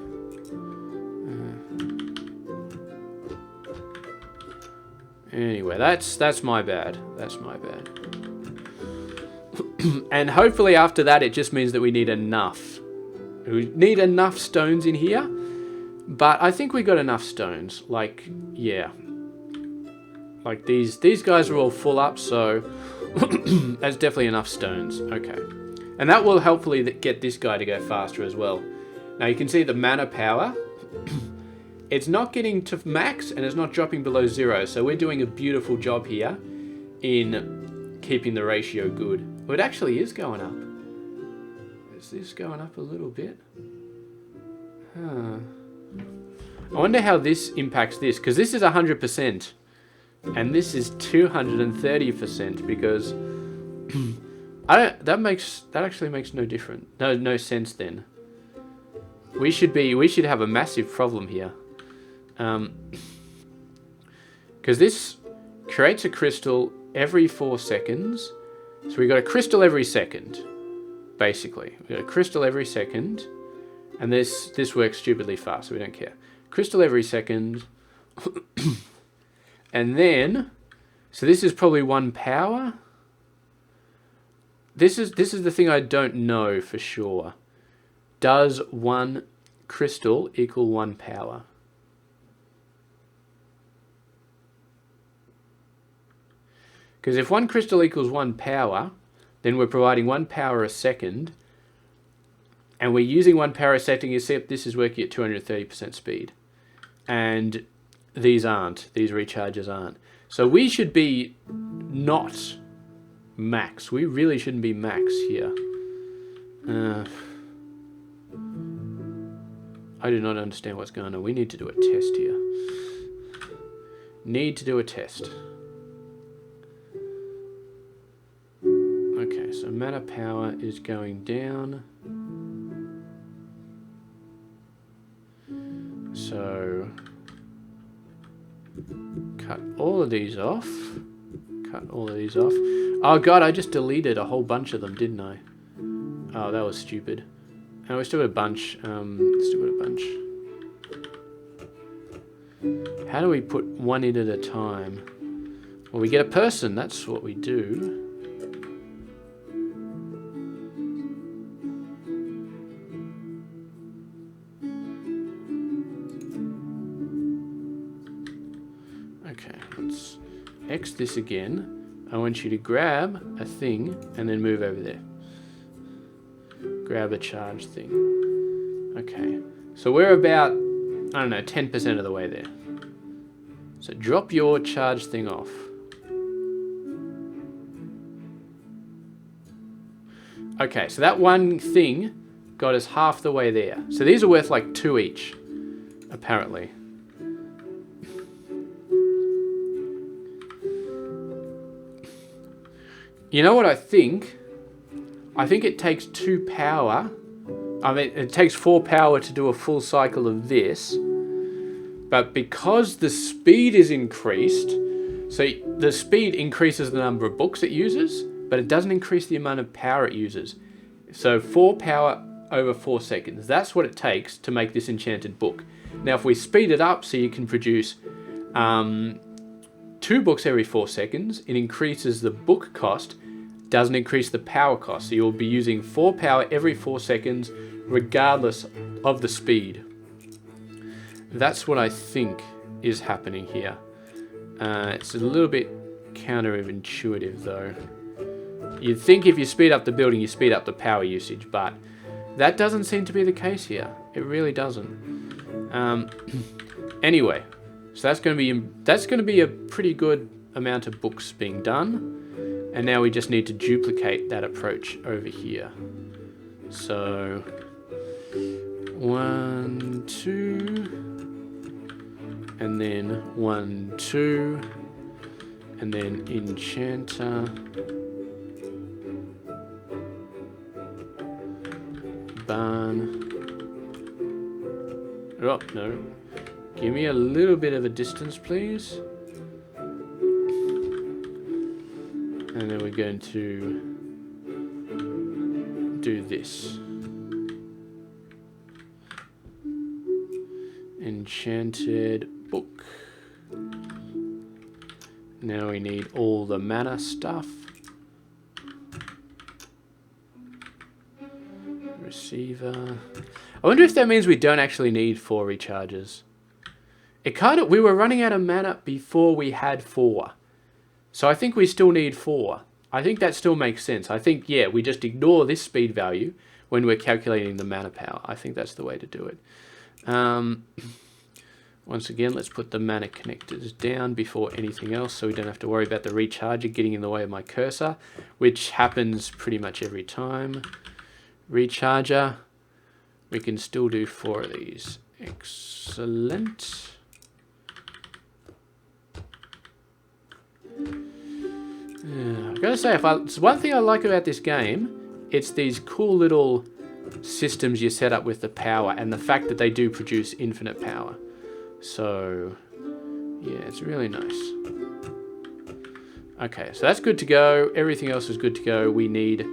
Anyway, that's my bad. That's my bad. And hopefully after that it just means that we need enough. We need enough stones in here. But I think we got enough stones. Like, yeah. Like these guys are all full up, so that's definitely enough stones. Okay. And that will hopefully get this guy to go faster as well. Now you can see the mana power. It's not getting to max and it's not dropping below 0. So we're doing a beautiful job here in keeping the ratio good. Well, it actually is going up. Is this going up a little bit? Huh. I wonder how this impacts this, because this is 100%, and this is 230%, because that actually makes no difference. No sense then. We should have a massive problem here. Because this creates a crystal every 4 seconds. So we got a crystal every second, basically. We got a crystal every second, and this works stupidly fast, so we don't care. Crystal every second, and then, so this is probably 1 power. This is the thing I don't know for sure. Does 1 crystal equal 1 power? Because if 1 crystal equals 1 power, then we're providing 1 power a second, and we're using 1 power a second, except this is working at 230% speed. And these aren't. These recharges aren't. So we should be not max. We really shouldn't be max here. I do not understand what's going on. We need to do a test here. Need to do a test. Okay, so mana power is going down. So cut all of these off. Cut all of these off. Oh god, I just deleted a whole bunch of them, didn't I? Oh, that was stupid. And we still got a bunch. Still got a bunch. How do we put one in at a time? Well, we get a person. That's what we do. Okay, let's X this again. I want you to grab a thing and then move over there. Grab a charge thing. Okay, so we're about, I don't know, 10% of the way there. So drop your charge thing off. Okay, so that one thing got us half the way there. So these are worth like 2 each, apparently. You know what I think? I think it takes 2 power. I mean, it takes 4 power to do a full cycle of this. But because the speed is increased, so the speed increases the number of books it uses, but it doesn't increase the amount of power it uses. So 4 power over 4 seconds. That's what it takes to make this enchanted book. Now, if we speed it up so you can produce 2 books every 4 seconds, it increases the book cost, doesn't increase the power cost. So you'll be using 4 power every 4 seconds, regardless of the speed. That's what I think is happening here. It's a little bit counterintuitive though. You'd think if you speed up the building, you speed up the power usage, but that doesn't seem to be the case here. It really doesn't. Anyway, so that's going to be a pretty good amount of books being done. And now we just need to duplicate that approach over here. So 1, 2, and then 1, 2, and then enchanter, barn. Oh no, give me a little bit of a distance, please. And then we're going to do this. Enchanted book. Now we need all the mana stuff. Receiver. I wonder if that means we don't actually need 4 recharges. We were running out of mana before we had 4. So I think we still need 4. I think that still makes sense. I think, yeah, we just ignore this speed value when we're calculating the mana power. I think that's the way to do it. Once again, let's put the mana connectors down before anything else so we don't have to worry about the recharger getting in the way of my cursor, which happens pretty much every time. recharger. We can still do 4 of these. Excellent. I've got to say, it's one thing I like about this game, it's these cool little systems you set up with the power, and the fact that they do produce infinite power. So, yeah, it's really nice. Okay, so that's good to go. Everything else is good to go. We need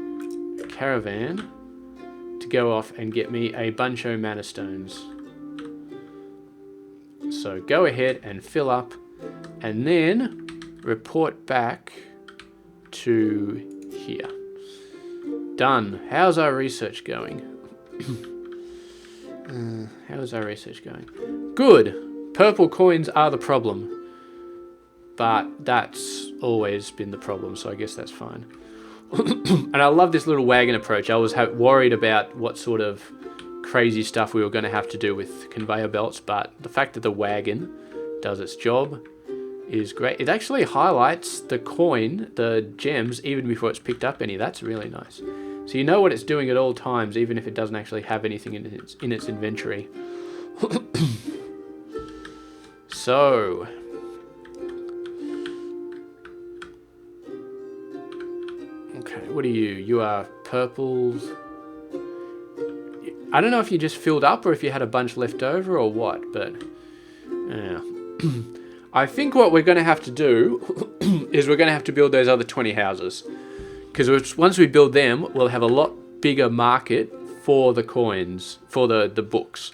Caravan to go off and get me a bunch of mana stones. So go ahead and fill up, and then report back to here. Done. How's our research going? How's our research going? Good. Purple coins are the problem. But that's always been the problem, so I guess that's fine. And I love this little wagon approach. I was worried about what sort of crazy stuff we were going to have to do with conveyor belts, but the fact that the wagon does its job is great. It actually highlights the coin, the gems, even before it's picked up any. That's really nice. So you know what it's doing at all times, even if it doesn't actually have anything in its inventory. So, okay, what are you? You are purples. I don't know if you just filled up or if you had a bunch left over or what, but yeah. I think what we're going to have to do is we're going to have to build those other 20 houses. Because once we build them, we'll have a lot bigger market for the coins, for the books.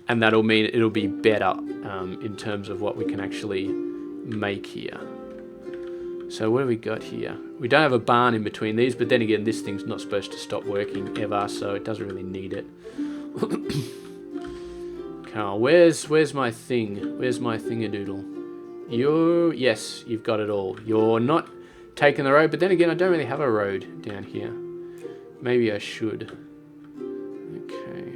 And that'll mean it'll be better in terms of what we can actually make here. So what do we got here? We don't have a barn in between these, but then again, this thing's not supposed to stop working ever, so it doesn't really need it. Carl, where's my thing? Where's my thingadoodle? Yes, you've got it all. You're not taking the road, but then again, I don't really have a road down here. Maybe I should. Okay.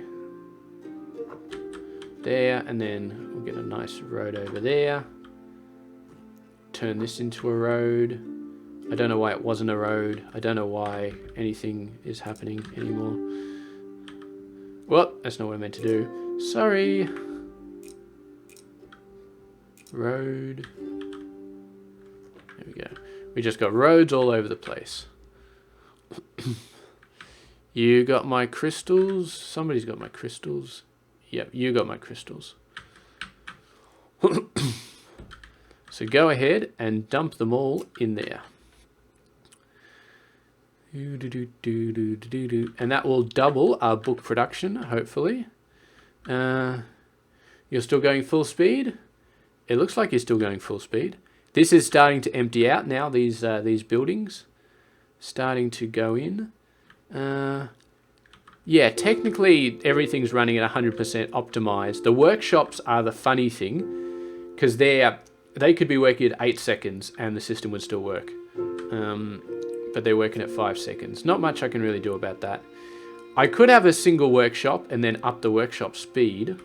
There, and then we'll get a nice road over there. Turn this into a road. I don't know why it wasn't a road. I don't know why anything is happening anymore. Well, that's not what I meant to do. Sorry. Road. There we go. We just got roads all over the place. You got my crystals. Somebody's got my crystals. Yep, you got my crystals. So go ahead and dump them all in there. And that will double our book production, hopefully. You're still going full speed? It looks like you're still going full speed. This is starting to empty out now, these buildings. Starting to go in. Yeah, technically everything's running at 100% optimized. The workshops are the funny thing, because they could be working at 8 seconds and the system would still work. But they're working at 5 seconds. Not much I can really do about that. I could have a single workshop and then up the workshop speed.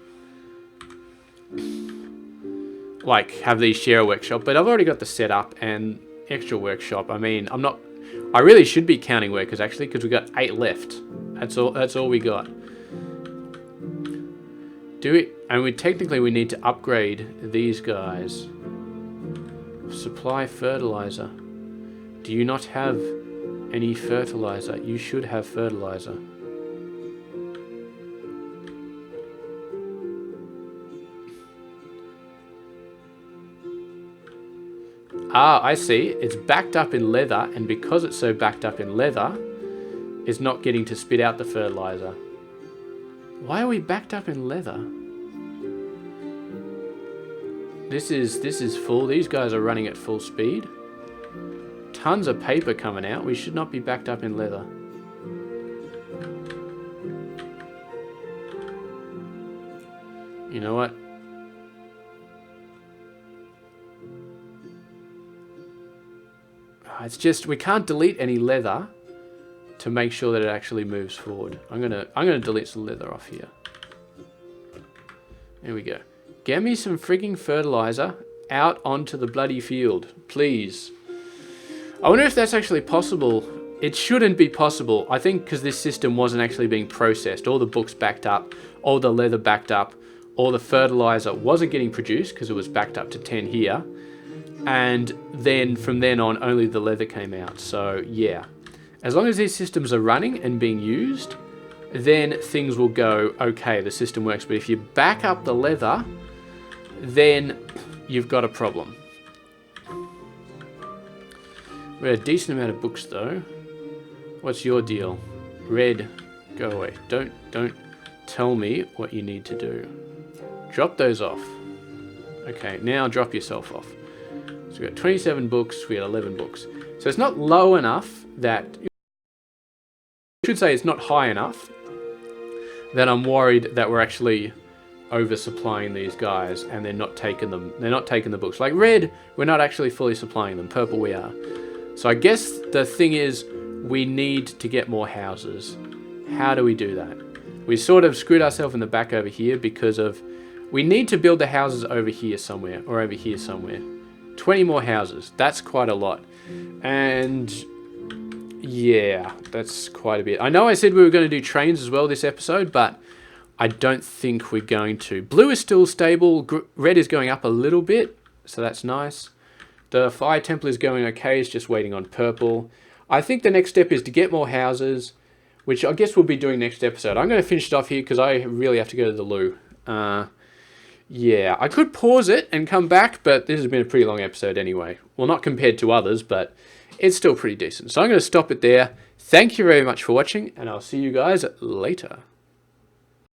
Like, have these share a workshop, but I've already got the setup and extra workshop. I mean, I really should be counting workers actually, because we got 8 left. That's all we got. And we need to upgrade these guys. Supply fertilizer. Do you not have any fertilizer? You should have fertilizer. Ah, I see. It's backed up in leather, and because it's so backed up in leather, it's not getting to spit out the fertilizer. Why are we backed up in leather? This is full. These guys are running at full speed. Tons of paper coming out. We should not be backed up in leather. You know what? It's just we can't delete any leather to make sure that it actually moves forward. I'm gonna delete some leather off here. There we go. Get me some frigging fertilizer out onto the bloody field, please. I wonder if that's actually possible it shouldn't be possible. I think because this system wasn't actually being processed. All the books backed up, all the leather backed up, all the fertilizer wasn't getting produced because it was backed up to 10 here. And then from then on, only the leather came out. So yeah, as long as these systems are running and being used, then things will go okay, the system works. But if you back up the leather, then you've got a problem. We had a decent amount of books though. What's your deal? Red, go away. Don't tell me what you need to do. Drop those off. Okay, now drop yourself off. So we got 27 books, we had 11 books. So it's not low enough that, I should say it's not high enough that I'm worried that we're actually oversupplying these guys and they're not taking them. They're not taking the books. Like red, we're not actually fully supplying them. Purple, we are. So I guess the thing is, we need to get more houses. How do we do that? We sort of screwed ourselves in the back over here because of, we need to build the houses over here somewhere or over here somewhere. 20 more houses. That's quite a lot. And yeah, that's quite a bit. I know I said we were going to do trains as well this episode, but I don't think we're going to. Blue is still stable. Red is going up a little bit, so that's nice. The Fire Temple is going okay. It's just waiting on purple. I think the next step is to get more houses, which I guess we'll be doing next episode. I'm going to finish it off here because I really have to go to the loo. Yeah, I could pause it and come back, but this has been a pretty long episode anyway. Well, not compared to others, but it's still pretty decent. So I'm going to stop it there. Thank you very much for watching, and I'll see you guys later.